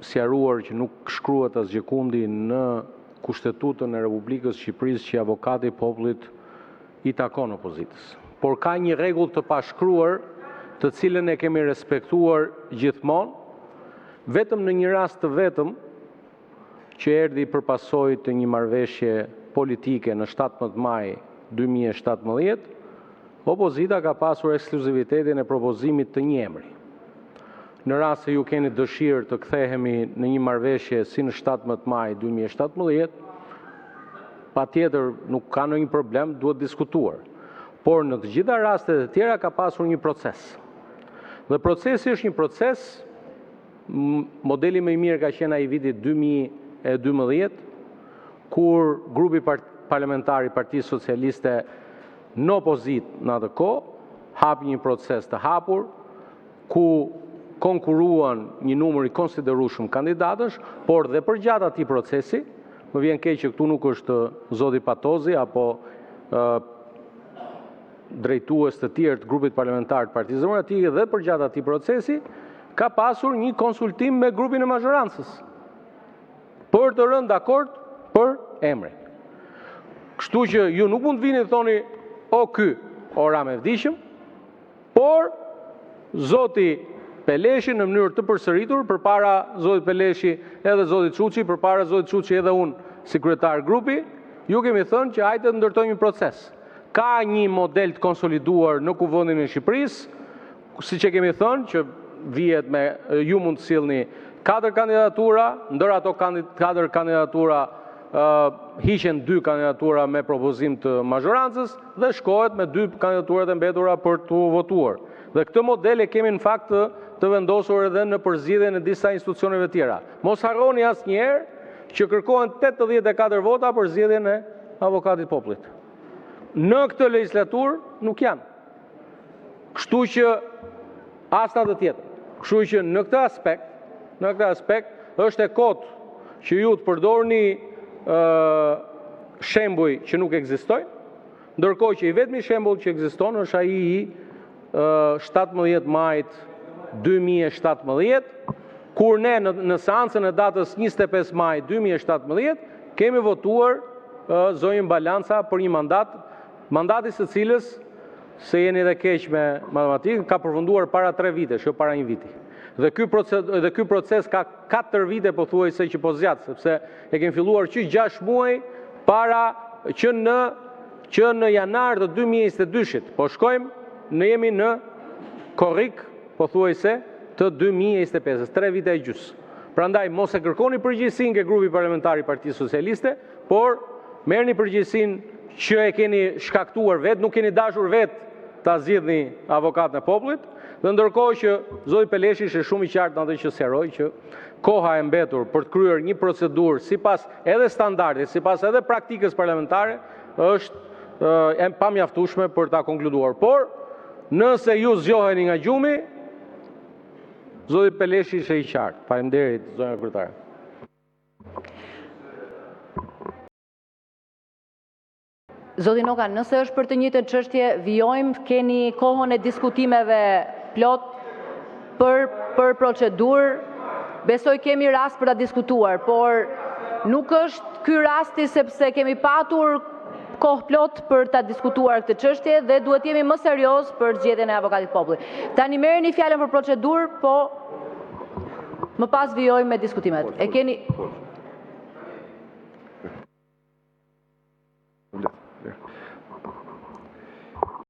sqaruar që nuk shkruhet asgjë kundi në Kushtetutën e Republikës Shqipërisë që avokati i popullit i takon opozitës. Por ka një rregull të pashkruar, të cilën e kemi respektuar gjithmonë, vetëm në një rast të vetëm që erdhi për pasojë të një marrëveshje politike në 17 maj 2017, opozita ka pasur ekskluzivitetin e propozimit të një emri. Në rast se ju keni dëshirë të kthehemi në një marrëveshje si në 17 maj 2017, patjetër nuk ka ndonjë problem, duhet diskutuar. Por në të gjitha rastet e tjera ka pasur një proces. Dhe procesi është një proces, modeli më i mirë ka qenë ai viti 2012, kur grupi parlamentar i Partisë Socialiste në opozitë në atë kohë hapi një proces të hapur, ku konkuruan një numër i konsiderueshëm kandidatësh, por dhe përgjatë atij procesi, më vjen keq që këtu nuk është zoti Patozi apo drejtues të tjerë të grupit parlamentar të Partisë Demokratike, dhe përgjatë atij procesi ka pasur një konsultim me grupin e mazhorancës për të rënë dakord për emrin. Kështu që ju nuk mund të vini të thoni o ky, o Rame vdishëm, por zoti Peleshi në mënyrë të përsëritur, përpara zotit Peleshi edhe zotit Çuçi, përpara zotit Çuçi edhe unë si kryetar grupi, ju kemi thënë që hajde të ndërtojmë një proces. Ka një model të konsoliduar në Kuvendin e Shqipërisë, siç e kemi thënë që vihet me ju mund të sillni 4 kandidatura, ndër ato 4 kandidatura hiqen 2 kandidatura me propozim të mazhorancës dhe shkohet me 2 kandidaturat e mbetura për të votuar. Dhe këtë model e kemi në fakt të vendosur edhe në përzgjedhjen e disa institucioneve tjera. Mos harroni asnjëherë që kërkohen 84 vota për zgjedhjen e avokatit të popullit. Në këtë legjislaturë nuk janë. Kështu që as në atë tjetër. Kështu që në këtë aspekt është e kotë që ju të përdorni shembuj që nuk ekzistojnë, ndërkohë që i vetmi shembull që ekziston është ai i 17 majit 2017, kur ne në seancën e datës 25 maj 2017 kemi votuar zonjën Balanca për një mandati së cilës, se jeni dhe keq me matematikën, ka përfunduar para 3 vitesh, jo para 1 viti. Dhe ky proces ka 4 vite pothuajse që po zgjat, sepse e kemi filluar që 6 muaj para që në janar të 2022-shit, po shkojmë jemi në korrik pothuajse të 2025, 3 vite e gjys. Prandaj mos e kërkoni përgjegjësinë ke grupi parlamentar i Partisë Socialiste, por merrni përgjegjësinë që e keni shkaktuar vetë, nuk keni dashur vetë ta zgjidhni avokatën e popullit, dhe ndërkohë që zoti Peleshi ishte shumë i qartë në atë që sqaroi që koha e mbetur për të kryer një procedurë sipas edhe standardit, sipas edhe praktikës parlamentare është e pamjaftueshme për ta konkluduar. Por nëse ju zgjoheni nga gjumi, zoti Peleshi ishte i qartë. Faleminderit, zonja kryetare. Zoti Noka, nëse është për të njëjtën çështje, vijojmë, keni kohën e diskutimeve plot për procedurë. Besoj kemi rast për ta diskutuar, por nuk është ky rasti sepse kemi patur kohë plot për ta diskutuar këtë çështje dhe duhet jemi më serioz për zgjedhjen e avokatit popullit. Tani merreni fjalën për procedurë, po më pas vijojmë me diskutimet. E keni